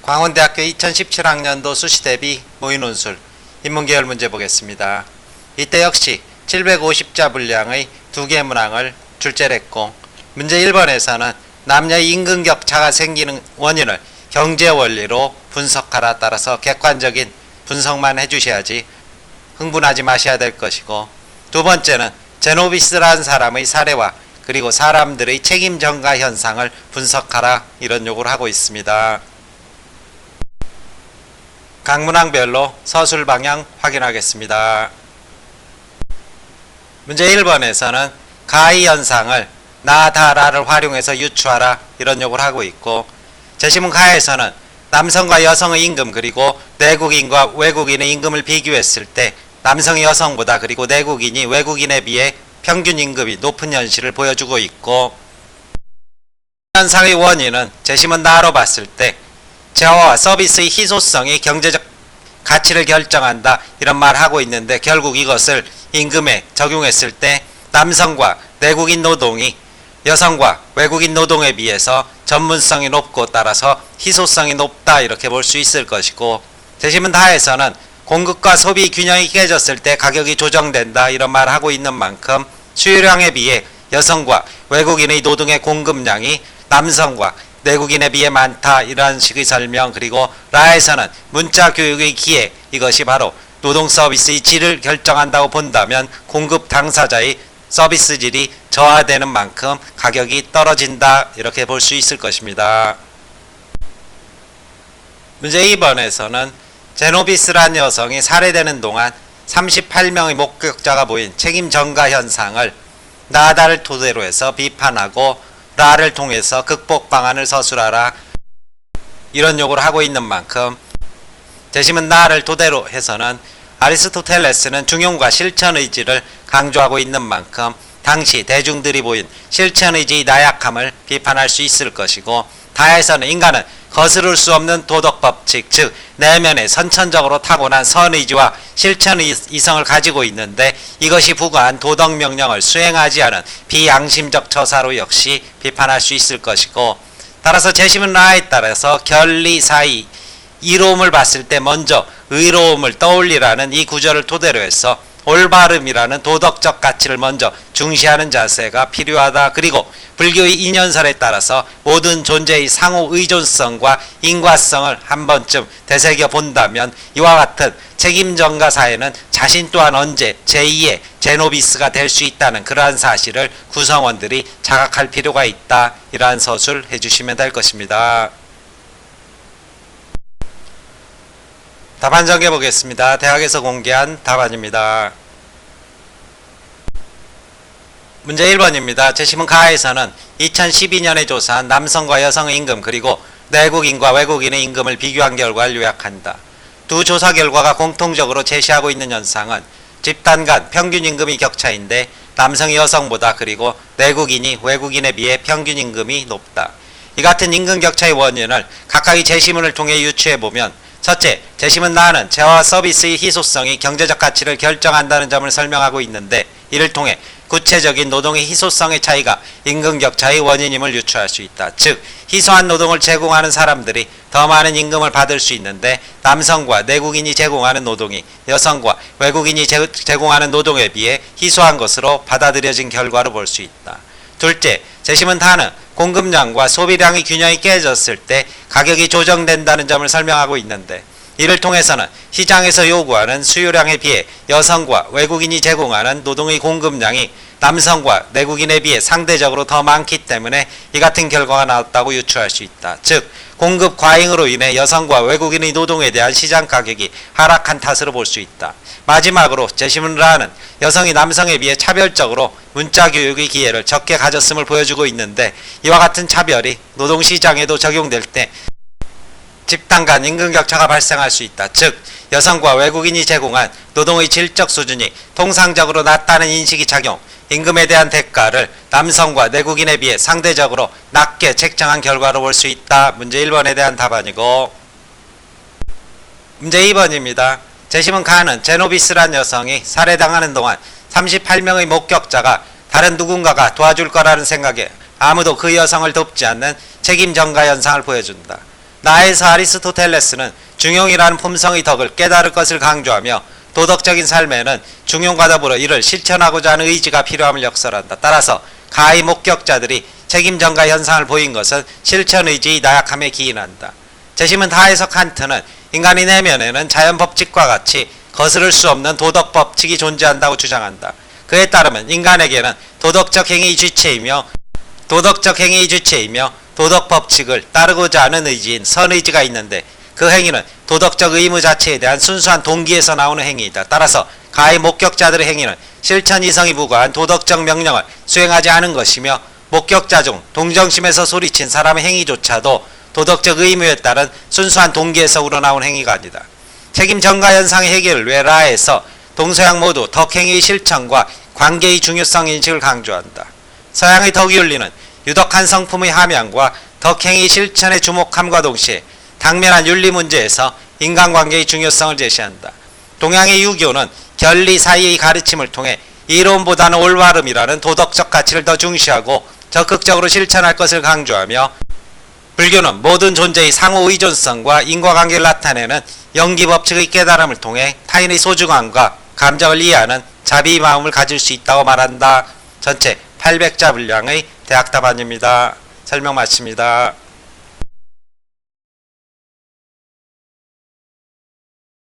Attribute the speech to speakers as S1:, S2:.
S1: 광원대학교 2017학년도 수시대비 모의논술 인문계열 문제 보겠습니다. 이때 역시 750자 분량의 2개 문항을 출제를 했고, 문제 1번에서는 남녀의 임금격차가 생기는 원인을 경제원리로 분석하라, 따라서 객관적인 분석만 해주셔야지 흥분하지 마셔야 될 것이고, 두 번째는 제노비스라는 사람의 사례와 그리고 사람들의 책임 전가 현상을 분석하라, 이런 요구를 하고 있습니다. 각 문항별로 서술 방향 확인하겠습니다. 문제 1번에서는 가히 현상을 나, 다, 라를 활용해서 유추하라, 이런 요구를 하고 있고, 제시문 가에서는 남성과 여성의 임금 그리고 내국인과 외국인의 임금을 비교했을 때 남성이 여성보다 그리고 내국인이 외국인에 비해 평균 임금이 높은 현실을 보여주고 있고, 현상의 원인은 제시문 나로 봤을 때 재화와 서비스의 희소성이 경제적 가치를 결정한다, 이런 말을 하고 있는데, 결국 이것을 임금에 적용했을 때 남성과 내국인 노동이 여성과 외국인 노동에 비해서 전문성이 높고 따라서 희소성이 높다, 이렇게 볼 수 있을 것이고, 제시문 다에서는 공급과 소비 균형이 깨졌을 때 가격이 조정된다, 이런 말을 하고 있는 만큼 수요량에 비해 여성과 외국인의 노동의 공급량이 남성과 내국인에 비해 많다, 이러한 식의 설명. 그리고 라에서는 문자 교육의 기회, 이것이 바로 노동 서비스의 질을 결정한다고 본다면 공급 당사자의 서비스 질이 저하되는 만큼 가격이 떨어진다, 이렇게 볼 수 있을 것입니다. 문제 2번에서는 제노비스라는 여성이 살해되는 동안 38명의 목격자가 보인 책임 전가 현상을 나다를 토대로 해서 비판하고 라를 통해서 극복 방안을 서술하라, 이런 요구를 하고 있는 만큼 제시문 나를 토대로 해서는 아리스토텔레스는 중용과 실천의지를 강조하고 있는 만큼 당시 대중들이 보인 실천의지의 나약함을 비판할 수 있을 것이고, 다에서는 인간은 거스를 수 없는 도덕법칙, 즉 내면에 선천적으로 타고난 선의지와 실천의 이성을 가지고 있는데 이것이 부과한 도덕명령을 수행하지 않은 비양심적 처사로 역시 비판할 수 있을 것이고, 따라서 제시문 라에 따라서 결리 사이 이로움을 봤을 때 먼저 의로움을 떠올리라는 이 구절을 토대로 해서 올바름이라는 도덕적 가치를 먼저 중시하는 자세가 필요하다. 그리고 불교의 인연설에 따라서 모든 존재의 상호 의존성과 인과성을 한 번쯤 되새겨 본다면 이와 같은 책임전가 사회는 자신 또한 언제 제2의 제노비스가 될 수 있다는 그러한 사실을 구성원들이 자각할 필요가 있다, 이러한 서술 해주시면 될 것입니다. 답안 정해 보겠습니다. 대학에서 공개한 답안입니다. 문제 1번입니다. 제시문 가에서는 2012년에 조사한 남성과 여성의 임금 그리고 내국인과 외국인의 임금을 비교한 결과를 요약한다. 두 조사 결과가 공통적으로 제시하고 있는 현상은 집단 간 평균 임금의 격차인데 남성이 여성보다 그리고 내국인이 외국인에 비해 평균 임금이 높다. 이 같은 임금 격차의 원인을 각각의 제시문을 통해 유추해보면, 첫째, 제시문 나는 재화와 서비스의 희소성이 경제적 가치를 결정한다는 점을 설명하고 있는데, 이를 통해 구체적인 노동의 희소성의 차이가 임금 격차의 원인임을 유추할 수 있다. 즉, 희소한 노동을 제공하는 사람들이 더 많은 임금을 받을 수 있는데 남성과 내국인이 제공하는 노동이 여성과 외국인이 제공하는 노동에 비해 희소한 것으로 받아들여진 결과로 볼 수 있다. 둘째, 제시문 다는 공급량과 소비량의 균형이 깨졌을 때 가격이 조정된다는 점을 설명하고 있는데, 이를 통해서는 시장에서 요구하는 수요량에 비해 여성과 외국인이 제공하는 노동의 공급량이 남성과 내국인에 비해 상대적으로 더 많기 때문에 이 같은 결과가 나왔다고 유추할 수 있다. 즉, 공급 과잉으로 인해 여성과 외국인의 노동에 대한 시장 가격이 하락한 탓으로 볼 수 있다. 마지막으로 제시문 라는 여성이 남성에 비해 차별적으로 문자 교육의 기회를 적게 가졌음을 보여주고 있는데, 이와 같은 차별이 노동시장에도 적용될 때 집단 간 임금 격차가 발생할 수 있다. 즉, 여성과 외국인이 제공한 노동의 질적 수준이 통상적으로 낮다는 인식이 작용, 임금에 대한 대가를 남성과 내국인에 비해 상대적으로 낮게 책정한 결과로 볼 수 있다. 문제 1번에 대한 답안이고, 문제 2번입니다. 제시문 가는 제노비스란 여성이 살해당하는 동안 38명의 목격자가 다른 누군가가 도와줄 거라는 생각에 아무도 그 여성을 돕지 않는 책임 전가 현상을 보여준다. 나에서 아리스토텔레스는 중용이라는 품성의 덕을 깨달을 것을 강조하며 도덕적인 삶에는 중용과 더불어 이를 실천하고자 하는 의지가 필요함을 역설한다. 따라서 가히 목격자들이 책임전가 현상을 보인 것은 실천의지의 나약함에 기인한다. 재심은 다에서 칸트는 인간의 내면에는 자연법칙과 같이 거스를 수 없는 도덕법칙이 존재한다고 주장한다. 그에 따르면 인간에게는 도덕적 행위의 주체이며 도덕법칙을 따르고자 하는 의지인 선의지가 있는데 그 행위는 도덕적 의무 자체에 대한 순수한 동기에서 나오는 행위이다. 따라서 가히 목격자들의 행위는 실천 이성이 부과한 도덕적 명령을 수행하지 않은 것이며 목격자 중 동정심에서 소리친 사람의 행위조차도 도덕적 의무에 따른 순수한 동기에서 우러나온 행위가 아니다. 책임 전가 현상의 해결을 위해 라에서 동서양 모두 덕행위의 실천과 관계의 중요성 인식을 강조한다. 서양의 덕윤리는 유덕한 성품의 함양과 덕행위 실천에 주목함과 동시에 당면한 윤리 문제에서 인간관계의 중요성을 제시한다. 동양의 유교는 결리 사이의 가르침을 통해 이론보다는 올바름이라는 도덕적 가치를 더 중시하고 적극적으로 실천할 것을 강조하며 불교는 모든 존재의 상호 의존성과 인과관계를 나타내는 영기법칙의 깨달음을 통해 타인의 소중함과 감정을 이해하는 자비의 마음을 가질 수 있다고 말한다. 전체 800자 분량의 대학 답안입니다. 설명 마칩니다.